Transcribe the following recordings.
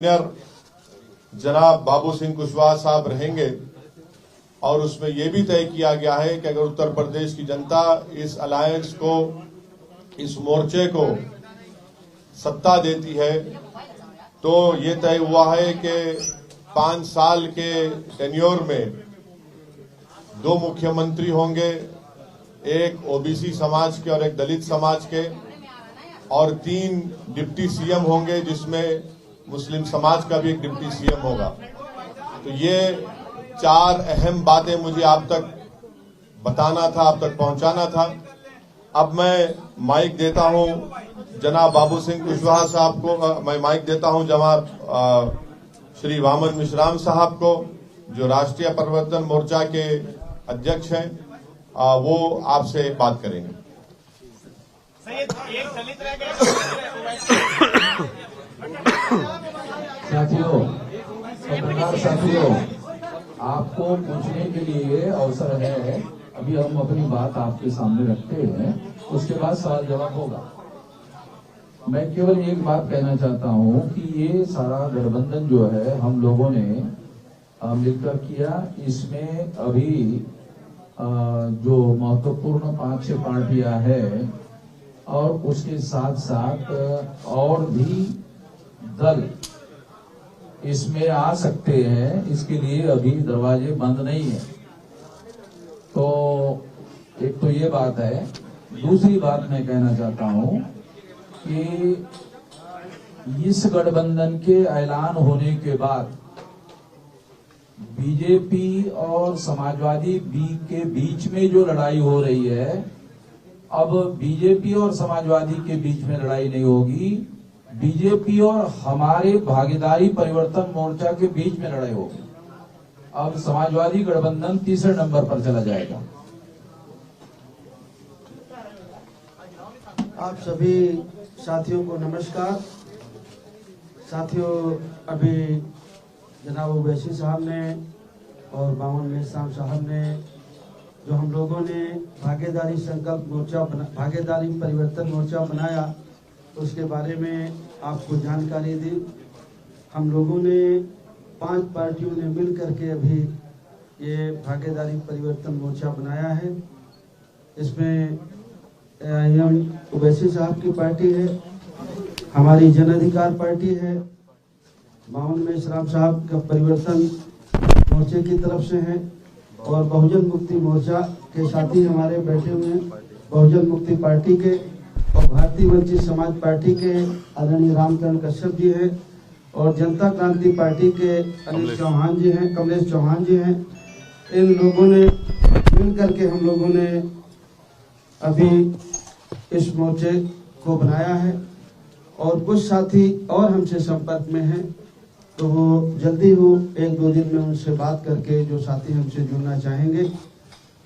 जनाब बाबू सिंह कुशवाहा साहब रहेंगे और उसमें यह भी तय किया गया है कि अगर उत्तर प्रदेश की जनता इस अलायंस को, इस मोर्चे को सत्ता देती है तो ये तय हुआ है कि 5 साल के टेन्योर में 2 मुख्यमंत्री होंगे, एक ओबीसी समाज के और एक दलित समाज के, और 3 डिप्टी सीएम होंगे जिसमें मुस्लिम समाज का भी एक डिप्टी सीएम होगा। तो ये 4 अहम बातें मुझे आप तक बताना था, आप तक पहुंचाना था। अब मैं माइक देता हूं जनाब बाबू सिंह कुशवाहा साहब को, मैं माइक देता हूं जनाब श्री वामन मिश्राम साहब को, जो राष्ट्रीय परिवर्तन मोर्चा के अध्यक्ष हैं। वो आपसे बात करेंगे। साथियों, आपको पूछने के लिए अवसर है। अभी हम अपनी बात आपके सामने रखते हैं, उसके बाद सवाल जवाब होगा। मैं केवल एक बात कहना चाहता हूं कि ये सारा गठबंधन जो है हम लोगों ने मिलकर किया, इसमें अभी जो महत्वपूर्ण 5-6 पार्टियां हैं और उसके साथ साथ और भी दल इसमें आ सकते हैं, इसके लिए अभी दरवाजे बंद नहीं है। तो एक तो ये बात है। दूसरी बात मैं कहना चाहता हूं कि इस गठबंधन के ऐलान होने के बाद बीजेपी और समाजवादी के बीच में जो लड़ाई हो रही है, अब बीजेपी और समाजवादी के बीच में लड़ाई नहीं होगी, बीजेपी और हमारे भागीदारी परिवर्तन मोर्चा के बीच में लड़ाई होगी। अब समाजवादी गठबंधन तीसरे नंबर पर चला जाएगा। आप सभी साथियों को नमस्कार। साथियों, अभी जनाब ओवैसी साहब ने और वामन मिश्राम साहब ने जो हम लोगों ने भागीदारी संकल्प मोर्चा, भागीदारी परिवर्तन मोर्चा बनाया, उसके बारे में आपको जानकारी दी। हम लोगों ने 5 पार्टियों ने मिल करके अभी ये भागीदारी परिवर्तन मोर्चा बनाया है। इसमें ओवैसी साहब की पार्टी है, हमारी जन अधिकार पार्टी है, वामन मिश्राम साहब का परिवर्तन मोर्चे की तरफ से है, और बहुजन मुक्ति मोर्चा के साथी हमारे बैठे हुए हैं, बहुजन मुक्ति पार्टी के और भारतीय वंचित समाज पार्टी के आदरणीय रामचरण कश्यप जी हैं, और जनता क्रांति पार्टी के अनिल चौहान जी हैं, कमलेश चौहान जी हैं। इन लोगों ने मिल करके हम लोगों ने अभी इस मोर्चे को बनाया है, और कुछ साथी और हमसे संपर्क में हैं, तो वो जल्दी हो 1-2 दिन में उनसे बात करके जो साथी हमसे जुड़ना चाहेंगे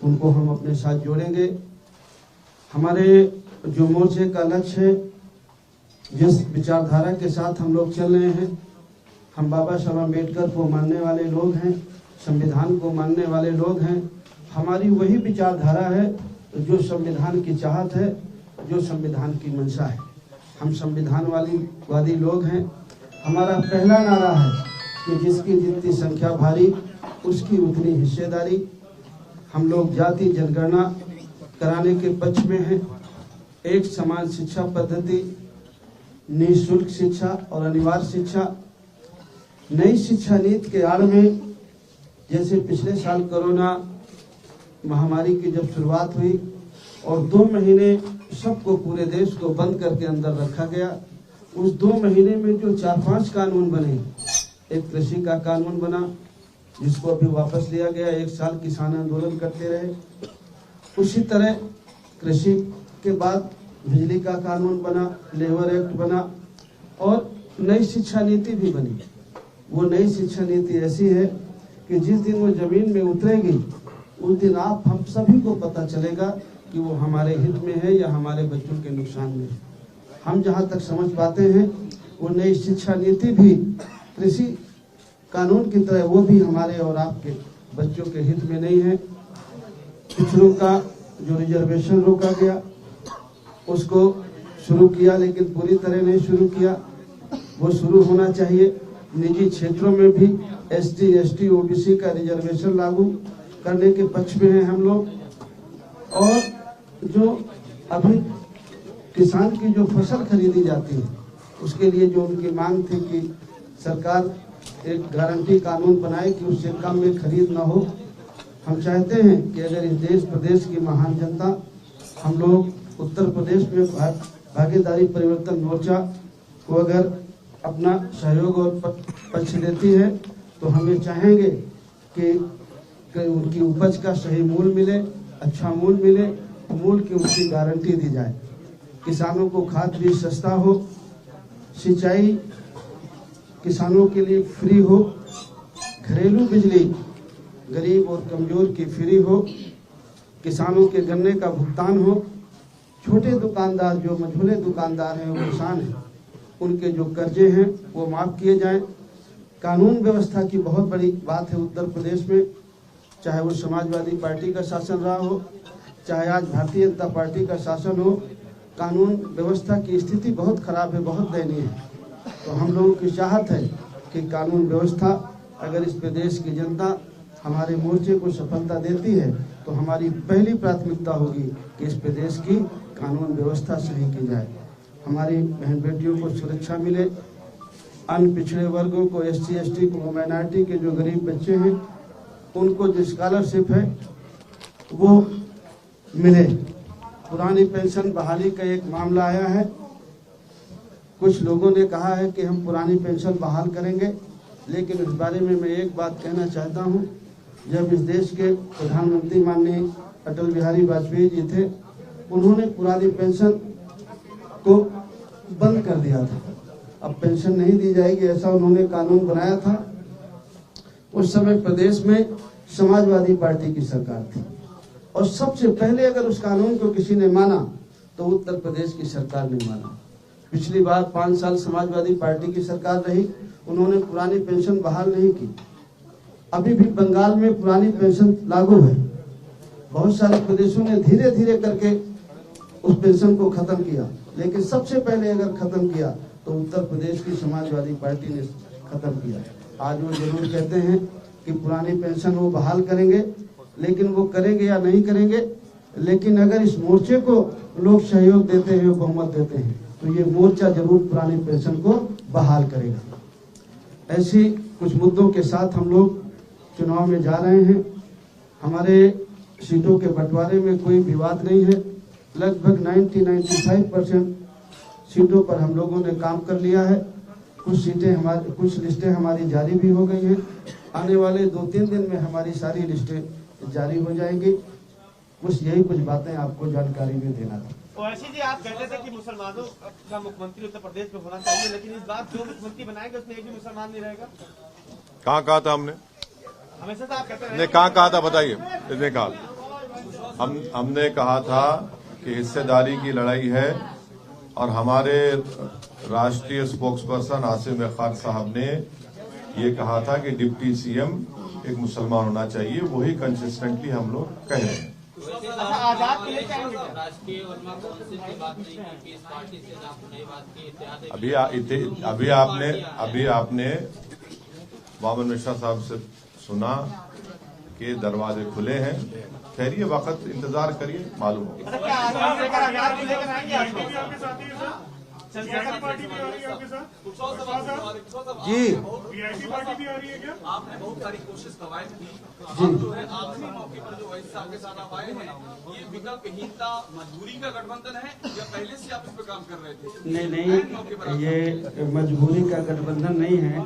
उनको हम अपने साथ जोड़ेंगे। हमारे जो मोर्चे का लक्ष्य है, जिस विचारधारा के साथ हम लोग चल रहे हैं, हम बाबा साहब अम्बेडकर को मानने वाले लोग हैं, संविधान को मानने वाले लोग हैं। हमारी वही विचारधारा है जो संविधान की चाहत है, जो संविधान की मंशा है। हम संविधानवादी लोग हैं। हमारा पहला नारा है कि जिसकी जितनी संख्या भारी उसकी उतनी हिस्सेदारी। हम लोग जाति जनगणना कराने के पक्ष में हैं। एक समान शिक्षा पद्धति, निःशुल्क शिक्षा और अनिवार्य शिक्षा। नई शिक्षा नीति के आड़ में, जैसे पिछले साल कोरोना महामारी की जब शुरुआत हुई और 2 महीने सबको, पूरे देश को बंद करके अंदर रखा गया, उस 2 महीने में जो 4-5 कानून बने, एक कृषि का कानून बना जिसको अभी वापस लिया गया, 1 साल किसान आंदोलन करते रहे। उसी तरह कृषि के बाद बिजली का कानून बना, लेबर एक्ट बना, और नई शिक्षा नीति भी बनी। वो नई शिक्षा नीति ऐसी है कि जिस दिन वो जमीन में उतरेगी उस दिन आप हम सभी को पता चलेगा कि वो हमारे हित में है या हमारे बच्चों के नुकसान में है। हम जहाँ तक समझ पाते हैं, वो नई शिक्षा नीति भी कृषि कानून की तरह वो भी हमारे और आपके बच्चों के हित में नहीं है। पिछड़ों का जो रिजर्वेशन रोका गया उसको शुरू किया, लेकिन पूरी तरह नहीं शुरू किया। वो शुरू होना चाहिए। निजी क्षेत्रों में भी ST, ST, OBC का रिजर्वेशन लागू करने के पक्ष में हैं हम लोग। और जो अभी किसान की जो फसल खरीदी जाती है उसके लिए जो उनकी मांग थी कि सरकार एक गारंटी कानून बनाए कि उससे कम में खरीद ना हो। हम चाहते हैं कि अगर इस देश प्रदेश की महान जनता हम लोग उत्तर प्रदेश में भागीदारी परिवर्तन मोर्चा को अगर अपना सहयोग और पक्ष देती है तो हम ये चाहेंगे कि उनकी उपज का सही मूल्य मिले, अच्छा मूल्य मिले, मूल्य की उनकी गारंटी दी जाए, किसानों को खाद बीज सस्ता हो, सिंचाई किसानों के लिए फ्री हो, घरेलू बिजली गरीब और कमजोर की फ्री हो, किसानों के गन्ने का भुगतान हो, छोटे दुकानदार जो मझोले दुकानदार हैं वो किसान हैं उनके जो कर्जे हैं वो माफ किए जाएं। कानून व्यवस्था की बहुत बड़ी बात है उत्तर प्रदेश में, चाहे वो समाजवादी पार्टी का शासन रहा हो, चाहे आज भारतीय जनता पार्टी का शासन हो, कानून व्यवस्था की स्थिति बहुत खराब है, बहुत दयनीय है। तो हम लोगों की चाहत है कि कानून व्यवस्था अगर इस प्रदेश की जनता हमारे मोर्चे को सफलता देती है तो हमारी पहली प्राथमिकता होगी कि इस प्रदेश की कानून व्यवस्था सही की जाए, हमारी बहन बेटियों को सुरक्षा मिले, अन्य पिछड़े वर्गों को SC, ST को, माइनॉरिटी के जो गरीब बच्चे हैं उनको जो स्कॉलरशिप है वो मिले। पुरानी पेंशन बहाली का एक मामला आया है, कुछ लोगों ने कहा है कि हम पुरानी पेंशन बहाल करेंगे, लेकिन इस बारे में मैं एक बात कहना चाहता हूं। जब इस देश के प्रधानमंत्री माननीय अटल बिहारी वाजपेयी जी थे, उन्होंने पुरानी पेंशन को बंद कर दिया था, अब पेंशन नहीं दी जाएगी ऐसा उन्होंने कानून बनाया था। उस समय प्रदेश में समाजवादी पार्टी की सरकार थी और सबसे पहले अगर उस कानून को किसी ने माना तो उत्तर प्रदेश की सरकार ने माना। पिछली बार 5 साल समाजवादी पार्टी की सरकार रही, उन्होंने पुरानी पेंशन बहाल नहीं की। अभी भी बंगाल में पुरानी पेंशन लागू है, बहुत सारे प्रदेशों ने धीरे धीरे करके उस पेंशन को खत्म किया, लेकिन सबसे पहले अगर खत्म किया तो उत्तर प्रदेश की समाजवादी पार्टी ने खत्म किया। आज वो जरूर कहते हैं कि पुरानी पेंशन वो बहाल करेंगे, लेकिन वो करेंगे या नहीं करेंगे, लेकिन अगर इस मोर्चे को लोग सहयोग देते हैं, बहुमत देते हैं, तो ये मोर्चा जरूर पुरानी पेंशन को बहाल करेगा। ऐसी कुछ मुद्दों के साथ हम लोग चुनाव में जा रहे हैं। हमारे सीटों के बंटवारे में कोई विवाद नहीं है, लगभग 90-95% सीटों पर हम लोगों ने काम कर लिया है। कुछ लिस्टें हमारी जारी भी हो गई हैं, आने वाले 2-3 दिन में हमारी सारी लिस्टें जारी हो जाएंगी। कुछ बातें आपको जानकारी में देना था। ओवैसी जी, आप कहते थे कि मुसलमानों का मुख्यमंत्री उत्तर प्रदेश में होना चाहिए, लेकिन इस बार जो मुख्यमंत्री बनाएंगे उसमें एक भी मुसलमान नहीं रहेगा। कहाँ कहा था हमने? हमेशा से आप कहते हैं। कहाँ कहा था बताइए? किसने कहा? हमने कहा था कि हिस्सेदारी की लड़ाई है और हमारे राष्ट्रीय स्पोक्सपर्सन आसिम खान साहब ने ये कहा था कि डिप्टी CM एक मुसलमान होना चाहिए, वही कंसिस्टेंटली हम लोग कह रहे हैं। आजाद के लिए क्या अभी आपने वामन मिश्रा साहब से सुना कि दरवाजे खुले हैं, ठहरिए, वक्त इंतजार करिए, मालूम होगा। पार्टी भी आ रही है आपके साथ जी, VIP पार्टी भी आ रही है क्या? आपने बहुत सारी कोशिश करवाई थी, जी, जो है आखिरी मौके पर जो वैसे आपके साथ आप आए हैं, ये विकल्पहीनता मजबूरी का गठबंधन है या पहले से आप इस पर काम कर रहे थे? नहीं, ये मजबूरी का गठबंधन नहीं है।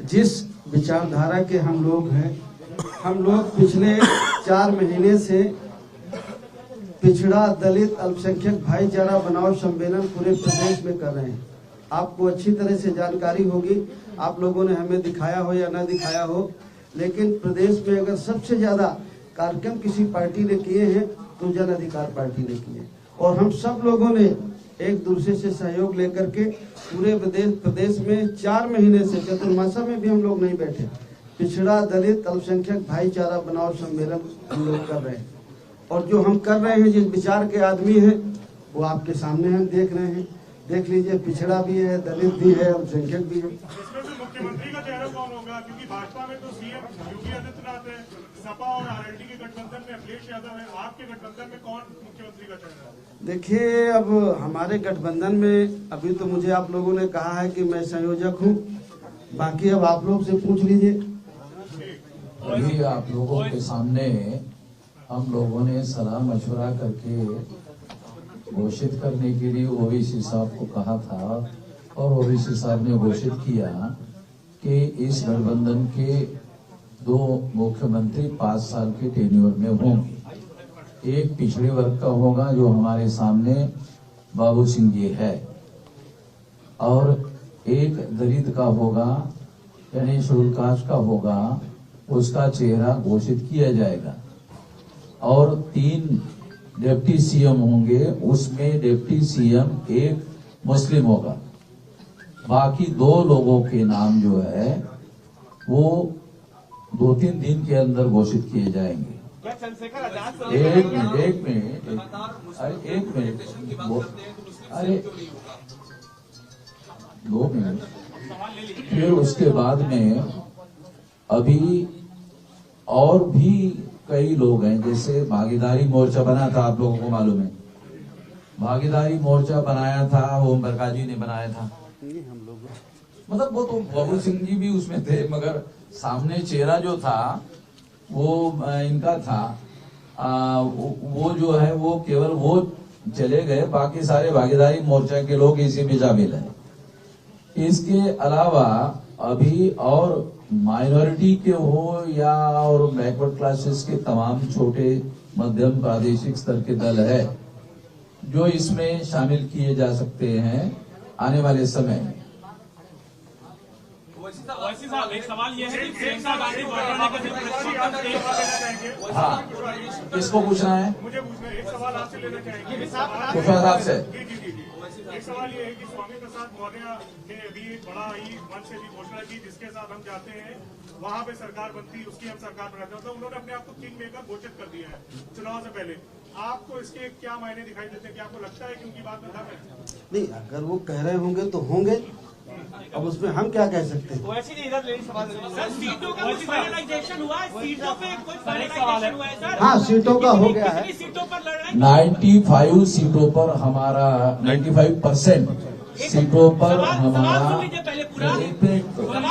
जिस विचारधारा के हम लोग हैं, हम लोग पिछले 4 महीने से पिछड़ा दलित अल्पसंख्यक भाईचारा बनाओ सम्मेलन पूरे प्रदेश में कर रहे हैं। आपको अच्छी तरह से जानकारी होगी, आप लोगों ने हमें दिखाया हो या ना दिखाया हो, लेकिन प्रदेश में अगर सबसे ज्यादा कार्यक्रम किसी पार्टी ने किए हैं तो जन अधिकार पार्टी ने किए, और हम सब लोगों ने एक दूसरे से सहयोग लेकर के पूरे प्रदेश में 4 महीने से, चतुर्मासा में भी हम लोग नहीं बैठे, पिछड़ा दलित अल्पसंख्यक भाईचारा बनाओ सम्मेलन हम लोग कर रहे हैं। और जो हम कर रहे हैं, जिस विचार के आदमी हैं वो आपके सामने हम देख रहे हैं, देख लीजिए, पिछड़ा भी है, दलित भी है, अल्पसंख्यक भी है। मुख्यमंत्री का चेहरा कौन होगा? क्योंकि भाजपा में तो सीएम योगी आदित्यनाथ है, सपा और आरएलडी के गठबंधन में अखिलेश यादव है, आपके गठबंधन में कौन मुख्यमंत्री का चेहरा है? देखिए, अब हमारे गठबंधन में अभी तो मुझे आप लोगों ने कहा है कि मैं संयोजक हूँ, बाकी अब आप लोग से पूछ लीजिए। अभी आप लोगों के सामने हम लोगों ने सलाह मशवरा करके घोषित करने के लिए ओवैसी साहब को कहा था और ओवैसी साहब ने घोषित किया कि इस गठबंधन के 2 मुख्यमंत्री 5 साल के टेन्योर में होंगे। एक पिछड़े वर्ग का होगा जो हमारे सामने बाबू सिंह जी है, और एक दलित का होगा यानी शेड्यूल कास्ट का होगा, उसका चेहरा घोषित किया जाएगा। और 3 डिप्टी सीएम होंगे, उसमें डिप्टी सीएम एक मुस्लिम होगा। बाकी 2 लोगों के नाम जो है वो 2-3 दिन के अंदर घोषित किए जाएंगे। क्या चंद्रशेखर आजाद को एक मिनट अरे 2 मिनट। फिर उसके बाद में अभी और भी कई लोग हैं, जैसे भागीदारी मोर्चा बना था, आप लोगों को मालूम है भागीदारी मोर्चा बनाया था, ओम प्रकाश जी ने बनाया था। मतलब वो तो बाबू सिंह जी भी उसमें थे, मगर सामने चेहरा जो था वो इनका था। वो जो है वो केवल वो चले गए, बाकी सारे भागीदारी मोर्चा के लोग इसी में शामिल हैं। इसके अलावा अभी और माइनॉरिटी के हो या और बैकवर्ड क्लासेस के तमाम छोटे मध्यम प्रादेशिक स्तर के दल है जो इसमें शामिल किए जा सकते हैं आने वाले समय में। वैसे साहब एक सवाल ये है कि प्रियंका गांधी वाड्रा हाँ, किसको पूछना है? मुझे पूछना एक सवाल आपसे लेना चाहेंगे। कुशवाहा साहब से। एक सवाल ये है कि स्वामी प्रसाद मौर्य ने अभी बड़ा ही मन से भी घोषणा की जिसके साथ हम जाते हैं वहाँ पे सरकार बनती, उसकी हम सरकार बनाते हैं, तो उन्होंने अपने आप को किंग मेकर घोषित कर दिया है चुनाव से पहले। आपको इसके क्या मायने दिखाई देते हैं? क्या आपको लगता है कि उनकी बात में दम है? नहीं, अगर वो कह रहे होंगे तो होंगे, अब उसमें हम क्या कह सकते हैं? वैसे ही इधर लेडी सवाल सर, सीटों का कुछ फाइनलाइजेशन हुआ है? सीटों पे कुछ फाइनलाइजेशन हुआ है सर? हाँ, सीटों का हो गया है। कितनी सीटों पर लड़ रहे हैं? 95 सीटों पर हमारा 95% सीटों पर हमारा सवाल सुन लीजिए पहले पूरा। सवाल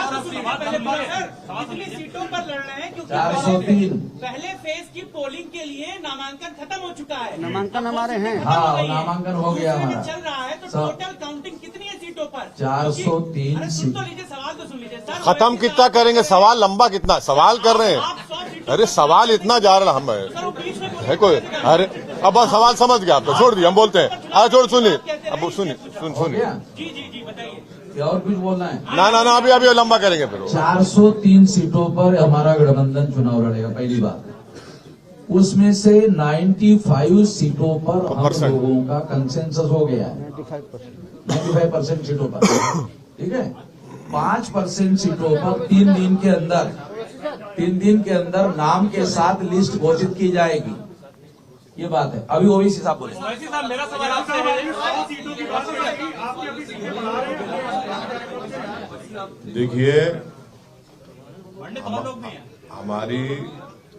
तो सुन लीजिए पहले पूरा सर। कितनी सीटों पर लड़ रहे हैं? क्योंकि 403 पहले फेज की पोलिंग के लिए नामांकन खत्म हो चुका है। नामांकन हमारे हैं। हाँ, नामांकन हो गया दूसरे में हमारा। चल रहा है, तो सर, टोटल काउंटिंग कितनी है सीटों पर? 403 अरे सुन तो लीजिए, सवाल तो सुन लीजिए सर। खत्म कितना करेंगे? सवाल लंबा कितना सवाल कर रहे आप हैं? 100 सीटों अरे पर सवाल इतना जा रहा हम सर, वो बीच में है कोई? अरे अब बस सवाल समझ गया, आपको छोड़ दिया, हम बोलते हैं। अरे छोड़, सुनिए अब सुनिए, सुनिए जी जी जी बताइए। क्या और कुछ बोलना है? ना अभी लंबा करेंगे फिर। 403 सीटों पर हमारा गठबंधन चुनाव लड़ेगा, पहली बात। उसमें से 95 सीटों पर हम लोगों का कंसेंसस हो गया है, 95% सीटों पर। ठीक है, 5% सीटों पर 3 दिन के अंदर नाम के साथ लिस्ट घोषित की जाएगी। ये बात है। अभी ओवैसी साहब बोले। वैसे साहब मेरा सवाल आपसे है, सीटों की बात है कि आपकी अपनी सीटें बढ़ा रहे हैं। देखिए, पंडित और लोग भी हैं। हमारी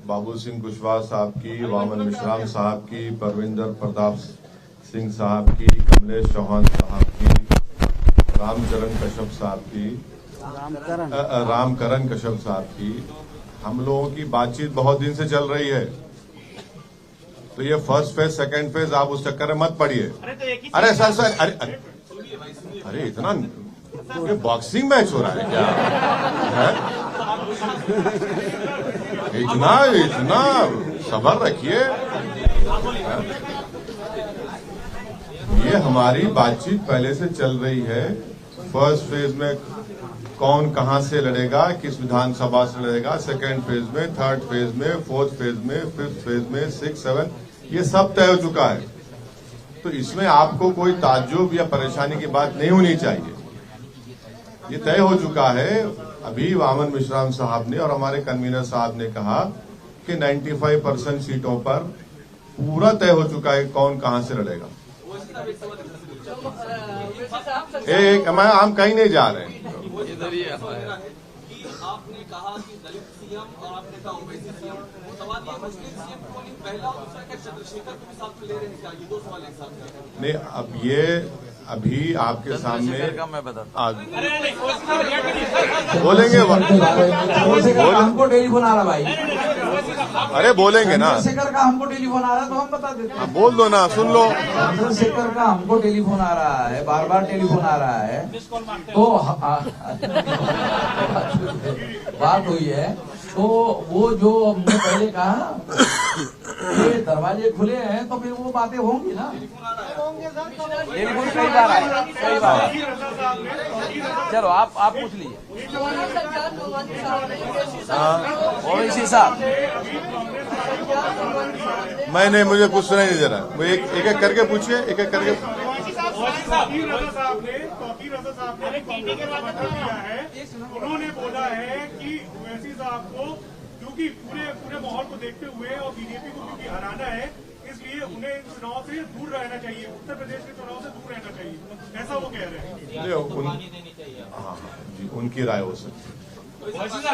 बाबू सिंह कुशवाहा साहब की, वामन मिश्राम साहब की, परविंदर प्रताप सिंह साहब की, कमलेश चौहान साहब की, रामचरण कश्यप साहब की, रामकरण कश्यप साहब की, हम लोगों की बातचीत बहुत दिन से चल रही है। तो ये फर्स्ट फेज, सेकंड फेज, आप उस चक्कर में मत पड़िए। अरे सर अरे इतना ये बॉक्सिंग मैच हो रहा है क्या? इतना सब्र रखिए। ये हमारी बातचीत पहले से चल रही है। फर्स्ट फेज में कौन कहां से लड़ेगा, किस विधानसभा से लड़ेगा, सेकेंड फेज में, थर्ड फेज में, फोर्थ फेज में, फिफ्थ फेज में, 6, 7, ये सब तय हो चुका है। तो इसमें आपको कोई ताज्जुब या परेशानी की बात नहीं होनी चाहिए। ये तय हो चुका है। अभी वामन मिश्राम साहब ने और हमारे कन्वीनर साहब ने कहा कि 95% सीटों पर पूरा तय हो चुका है कौन कहां से लड़ेगा। हम कहीं नहीं जा रहे हैं। इधर ही है कि आपने कहा कि दलित सीएम और आपने कहा ओवैसी सीएम, सवाल ये मुस्लिम सीएम को पहला और दूसरा क्या चंद्रशेखर को भी साथ में ले रहे हैं क्या? ये दो सवाल एक साथ हैं। नहीं, अब ये अभी आपके सामने मैं बता बोलेंगे हमको टेलीफोन आ रहा भाई, अरे बोलेंगे ना, चंद्रशेखर का हमको टेलीफोन आ रहा है तो हम बता देते हैं। बोल दो ना, सुन लो। चंद्रशेखर का हमको टेलीफोन आ रहा है, बार बार टेलीफोन आ रहा है, तो बात हुई है। तो वो जो हमने पहले कहा ये दरवाजे खुले हैं तो फिर वो बातें होंगी ना। टेलीफोन कई बार आया, कई बार। चलो आप पूछ लीजिए। ओवैसी साहब, मैंने मुझे कुछ सुनाई नहीं दे रहा, वो एक एक करके पूछिए, एक एक करके। तौकीर रजा साहब ने दिया है, उन्होंने बोला है कि ओवैसी साहब को क्योंकि पूरे माहौल को देखते हुए और बीजेपी को क्योंकि हराना है, इसलिए उन्हें इन चुनाव से दूर रहना चाहिए, उत्तर प्रदेश के चुनाव से दूर रहना चाहिए, ऐसा वो कह रहे हैं। हाँ जी, उनकी राय हो सकती है।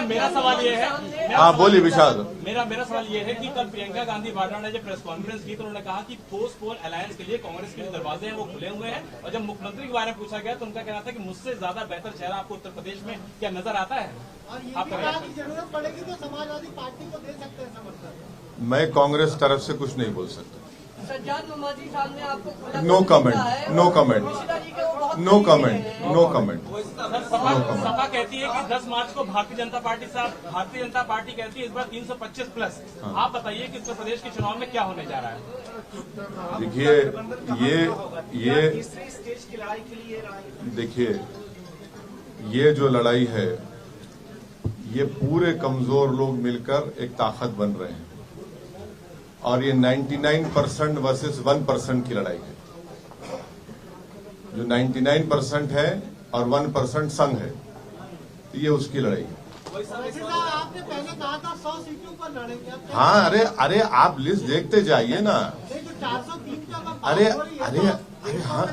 मेरा सवाल ये है, हाँ बोलिए विशाल। मेरा सवाल ये है कि कल प्रियंका गांधी वाड्रा ने जब प्रेस कॉन्फ्रेंस की तो उन्होंने कहा कि पोस्ट पोल अलायंस के लिए कांग्रेस के जो दरवाजे हैं वो खुले हुए हैं, और जब मुख्यमंत्री के बारे में पूछा गया तो उनका कहना था कि मुझसे ज्यादा बेहतर चेहरा आपको उत्तर प्रदेश में क्या नजर आता है? आपका जरूरत पड़ेगी तो समाजवादी पार्टी को दे सकते हैं समर्थन। मैं कांग्रेस तरफ से कुछ नहीं बोल सकता। सज्जाद नमाजी साहब ने आपको no comment, no comment, no comment, no comment. सपा कहती है कि 10 मार्च को भारतीय जनता पार्टी कहती है इस बार 325 प्लस। आप बताइए कि उत्तर प्रदेश के चुनाव में क्या होने जा रहा है? देखिए ये जो लड़ाई है, ये पूरे कमजोर लोग मिलकर एक ताकत बन रहे हैं, और ये 99% वर्सेस 1% की लड़ाई है। जो 99% है और 1% संघ है, तो ये उसकी लड़ाई है। आपने पहले कहा था 100 सीटों पर लड़ेंगे। हाँ, अरे आप लिस्ट देखते जाइए ना। 403 का अरे हाँ,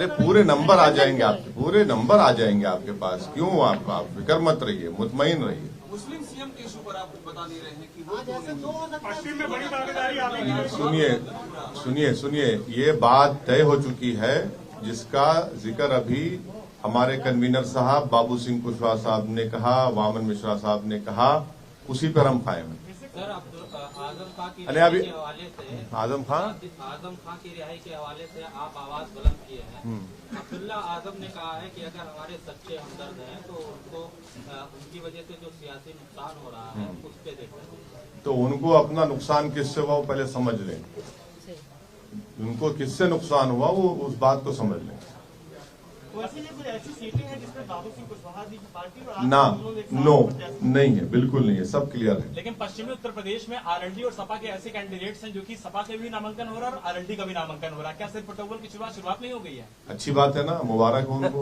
पूरे नंबर आ जाएंगे आपके, पूरे नंबर आ जाएंगे आपके पास। क्यों आप फिक्र मत रहिए, मुतमईन रहिए। मुस्लिम सीएम के इशू पर आप बता नहीं रहे हैं कि वो पश्चिम में बड़ी भागीदारी आपकी। सुनिए, ये बात तय हो चुकी है, जिसका जिक्र अभी हमारे कन्वीनर साहब बाबू सिंह कुशवाहा साहब ने कहा, वामन मिश्रा साहब ने कहा, उसी पर हम कायम हैं। आजम खां की अरे अभी हवाले से आजम खां की रिहाई के हवाले से आप आवाज बुलंद किए हैं। अब्दुल्ला आजम ने कहा है कि अगर हमारे सच्चे हमदर्द हैं तो उनको उनकी वजह से जो सियासी नुकसान हो रहा है उस पे देखते, तो उनको अपना नुकसान किससे हुआ वो पहले समझ लें। उनको किससे नुकसान हुआ वो उस बात को समझ लें। कुछ ऐसी सीटें हैं जिसमें बाबू सिंह कुशवाहा जी की पार्टी और ना, नो, नहीं है, बिल्कुल नहीं है, सब क्लियर है। लेकिन पश्चिमी उत्तर प्रदेश में आरएलडी और सपा के ऐसे कैंडिडेट्स हैं जो कि सपा के भी नामांकन हो रहा है और आरएलडी का भी नामांकन हो रहा है। क्या सिर्फ पटोल की शुरुआत नहीं हो गई है? अच्छी बात है ना, मुबारक हो उनको,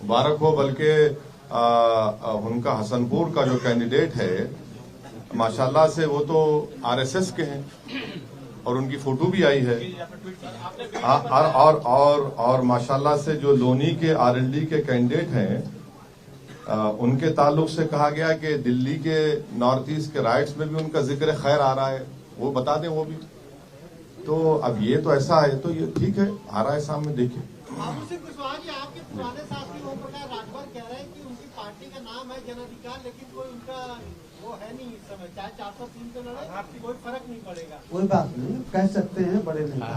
मुबारक हो। बल्कि उनका हसनपुर का जो कैंडिडेट है, माशाल्लाह से वो तो आरएसएस के हैं और उनकी फोटो भी आई है। और माशाल्लाह से जो लोनी के आरएलडी के कैंडिडेट हैं, उनके ताल्लुक से कहा गया कि दिल्ली के नॉर्थ ईस्ट के राइट्स में भी उनका जिक्र खैर आ रहा है, वो बता दें वो भी। तो अब ये तो ऐसा है, तो ये ठीक है, आ रहा है सामने, देखिए। बाबू सिंह कुशवाहा जी आपके पुराने साथी ओम प्रकाश राजभर कह रहे हैं कि उनकी पार्टी का नाम है जन अधिकार, लेकिन कोई उनका वो है नहीं इस समय, चाहे 403 पे लड़े कोई फर्क नहीं पड़ेगा। कोई बात नहीं, कह सकते हैं बड़े नेता,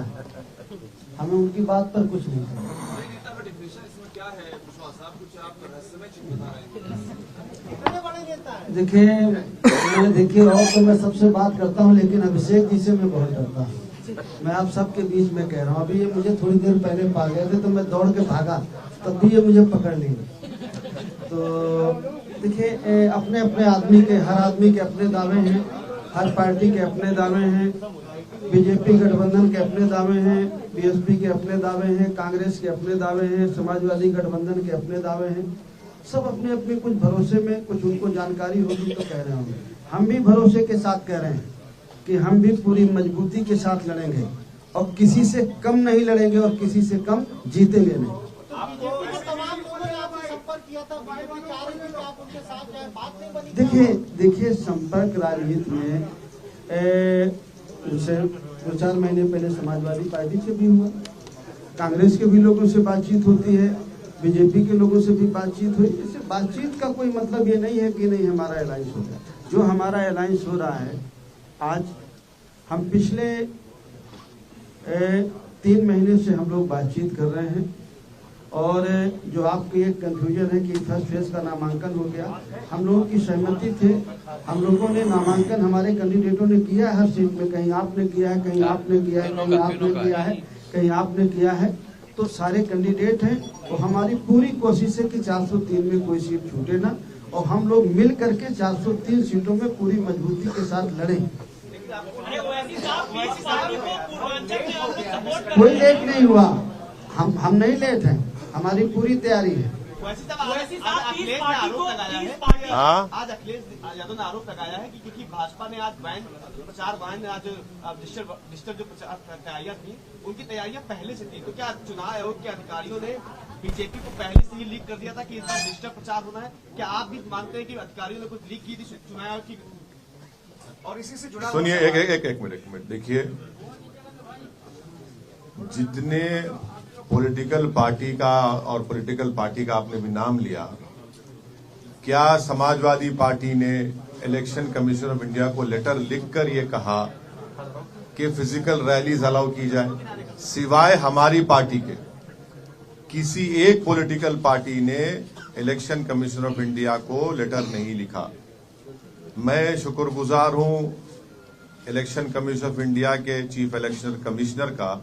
हमें उनकी बात पर कुछ नहीं नेता का डिफिनेशन इसमें क्या है? कुशवाहा साहब कुछ आप रहस्यमय चीज बता रहे हैं, कितने बड़े नेता है? देखिए और तो मैं सबसे बात करता हूँ, लेकिन अभिषेक जी से मैं बहुत डरता हूँ। मैं आप सबके बीच में कह रहा हूँ, अभी ये मुझे थोड़ी देर पहले पा गए थे तो मैं दौड़ के भागा, तब भी ये मुझे पकड़ लिए। तो देखिए, अपने अपने आदमी के, हर आदमी के अपने दावे हैं, हर पार्टी के अपने दावे हैं, बीजेपी गठबंधन के अपने दावे हैं, बीएसपी के अपने दावे हैं, कांग्रेस के अपने दावे हैं, समाजवादी गठबंधन के अपने दावे हैं। सब अपने अपने कुछ भरोसे में, कुछ उनको जानकारी होगी तो कह रहे होंगे। हम भी भरोसे के साथ कह रहे हैं कि हम भी पूरी मजबूती के साथ लड़ेंगे और किसी से कम नहीं लड़ेंगे और किसी से कम जीतेंगे नहीं। तमाम लोगों ने रहा था बीजेपी चाह रही थी कि आप उनके साथ जाए, बात नहीं बनी। देखिए संपर्क राजनीति में उनसे 2-4 महीने पहले समाजवादी पार्टी से भी हुआ, कांग्रेस के भी लोगों से बातचीत होती है, बीजेपी के लोगों से भी बातचीत हुई। इससे बातचीत का कोई मतलब ये नहीं है कि नहीं हमारा अलायंस हो गया। जो हमारा अलायंस हो रहा है, आज हम पिछले 3 महीने से हम लोग बातचीत कर रहे हैं। और जो आपकी एक कंफ्यूजन है कि फर्स्ट फेज का नामांकन हो गया, हम लोगों की सहमति थे। हम लोगों ने नामांकन हमारे कैंडिडेटों ने किया है हर सीट में, कहीं आपने किया है, कहीं आपने किया है, कहीं आपने किया है, कहीं आपने किया है। तो सारे कैंडिडेट हैं। तो हमारी पूरी कोशिश है कि 403 में कोई सीट छूटे ना, और हम लोग मिल करके 403 सीटों में पूरी मजबूती के साथ लड़ें। कोई लेट नहीं हुआ, हम नहीं लेट हैं, हमारी पूरी तैयारी है। आज अखिलेश यादव ने आरोप लगाया है कि क्योंकि भाजपा ने आज प्रचार वाहन आज डिजिटल जो तैयारियां थी उनकी तैयारियां पहले से थी, तो क्या चुनाव आयोग के अधिकारियों ने बीजेपी को पहले से ही लीक कर दिया था कि इस बार डिजिटल प्रचार होना है? क्या आप भी मानते हैं कि अधिकारियों ने कुछ लीक की थी चुनाव आयोग की? और इसी से जुड़ा सुनिए, एक मिनट देखिए, जितने पॉलिटिकल पार्टी का और पॉलिटिकल पार्टी का आपने भी नाम लिया, क्या समाजवादी पार्टी ने इलेक्शन कमीशन ऑफ इंडिया को लेटर लिखकर ये कहा कि फिजिकल रैलीज अलाउ की जाए? सिवाय हमारी पार्टी के किसी एक पॉलिटिकल पार्टी ने इलेक्शन कमीशन ऑफ इंडिया को लेटर नहीं लिखा। मैं शुक्रगुजार हूं इलेक्शन कमीशन ऑफ इंडिया के चीफ इलेक्शन कमिश्नर का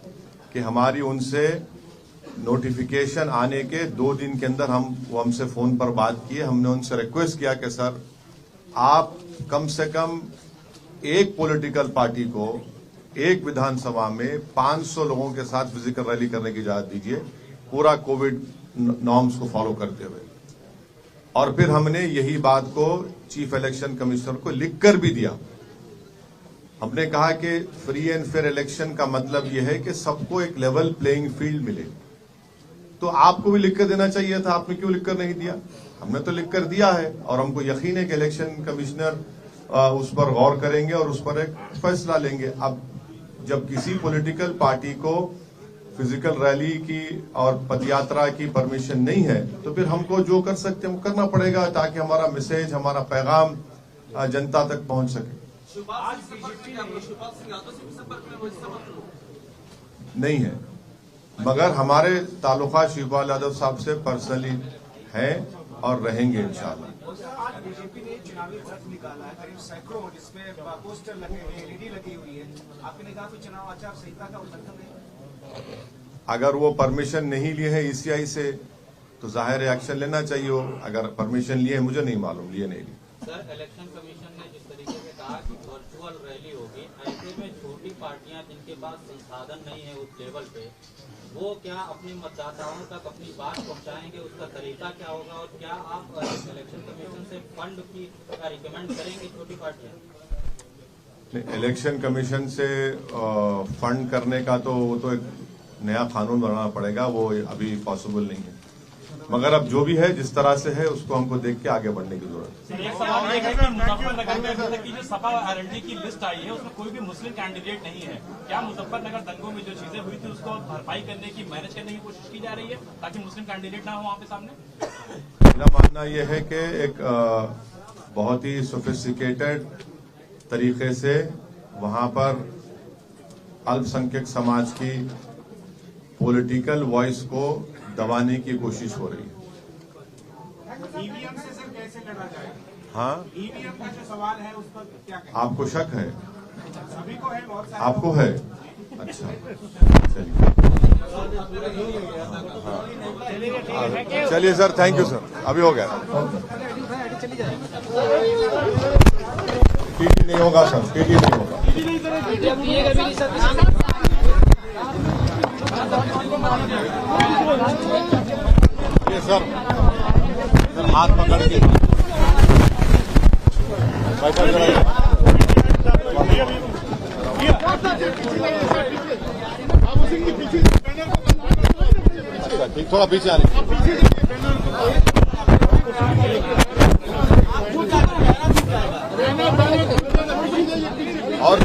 कि हमारी उनसे नोटिफिकेशन आने के 2 दिन के अंदर वो हमसे फोन पर बात किए। हमने उनसे रिक्वेस्ट किया कि सर आप कम से कम एक पॉलिटिकल पार्टी को एक विधानसभा में 500 लोगों के साथ फिजिकल रैली करने की इजाजत दीजिए, पूरा कोविड नॉर्म्स को फॉलो करते हुए। और फिर हमने यही बात को चीफ इलेक्शन कमिश्नर को लिखकर भी दिया। हमने कहा कि फ्री एंड फेयर इलेक्शन का मतलब यह है कि सबको एक लेवल प्लेइंग फील्ड मिले। तो आपको भी लिखकर देना चाहिए था, आपने क्यों लिखकर नहीं दिया? हमने तो लिखकर दिया है और हमको यकीन है कि इलेक्शन कमिश्नर उस पर गौर करेंगे और उस पर एक फैसला लेंगे। अब जब किसी पॉलिटिकल पार्टी को फिजिकल रैली की और पदयात्रा की परमिशन नहीं है, तो फिर हमको जो कर सकते हैं वो करना पड़ेगा ताकि हमारा मैसेज, हमारा पैगाम जनता तक पहुंच सके। नहीं है, मगर हमारे ताल्लुका शिवपाल यादव साहब से पर्सनली हैं और रहेंगे इंशाल्लाह। आज बीजेपी ने चुनावी खर्च निकाला है करीब सैकड़ों, जिसमें पोस्टर लगे हुए, एलईडी लगी हुई है। आपकी निगाह में चुनाव आचार संहिता का उल्लंघन है? अगर वो परमिशन नहीं लिए है ईसीआई से तो जाहिर एक्शन लेना चाहिए हो। अगर परमिशन लिए है, मुझे नहीं मालूम लिए नहीं लिए। सर, इलेक्शन कमीशन ने जिस तरीके से कहा कि वर्चुअल रैली होगी, ऐसे में छोटी पार्टियां जिनके पास संसाधन नहीं है उस लेवल पे, वो क्या अपने मतदाताओं तक अपनी बात पहुंचाएंगे? उसका तरीका क्या होगा? और क्या आप इलेक्शन कमीशन से फंड की रिकमेंड करेंगे छोटी पार्टियां? इलेक्शन कमीशन से फंड करने का तो वो तो एक नया कानून बनाना पड़ेगा, वो अभी पॉसिबल नहीं है। मगर अब जो भी है जिस तरह से है उसको हमको देख के आगे बढ़ने की जरूरत है। एक सवाल ये है कि मुजफ्फरनगर में अभी तक की जो सपा आरएलडी की लिस्ट आई है उसमें कोई भी मुस्लिम कैंडिडेट नहीं है। क्या मुजफ्फरनगर दंगों में जो चीजें हुई थी उसको भरपाई करने की, मैनेज करने की कोशिश की जा रही है ताकि मुस्लिम कैंडिडेट ना हो वहाँ पे सामने? मेरा मानना यह है कि एक बहुत ही सोफिस्टिकेटेड तरीके से वहां पर अल्पसंख्यक समाज की पॉलिटिकल वॉइस को दबाने की कोशिश हो रही है। ईवीएम से सर कैसे लड़ा जाएगा? हाँ, ईवीएम का जो सवाल है उस पर क्या कहें? आपको शक है? सभी को है, बहुत सारे आपको है? अच्छा, चलिए चलिए सर, थैंक यू सर, अभी हो गया। टीटी नहीं होगा सर, टीटी नहीं होगा। ये सर हाथ पकड़ के अच्छा ठीक, थोड़ा पीछे आने और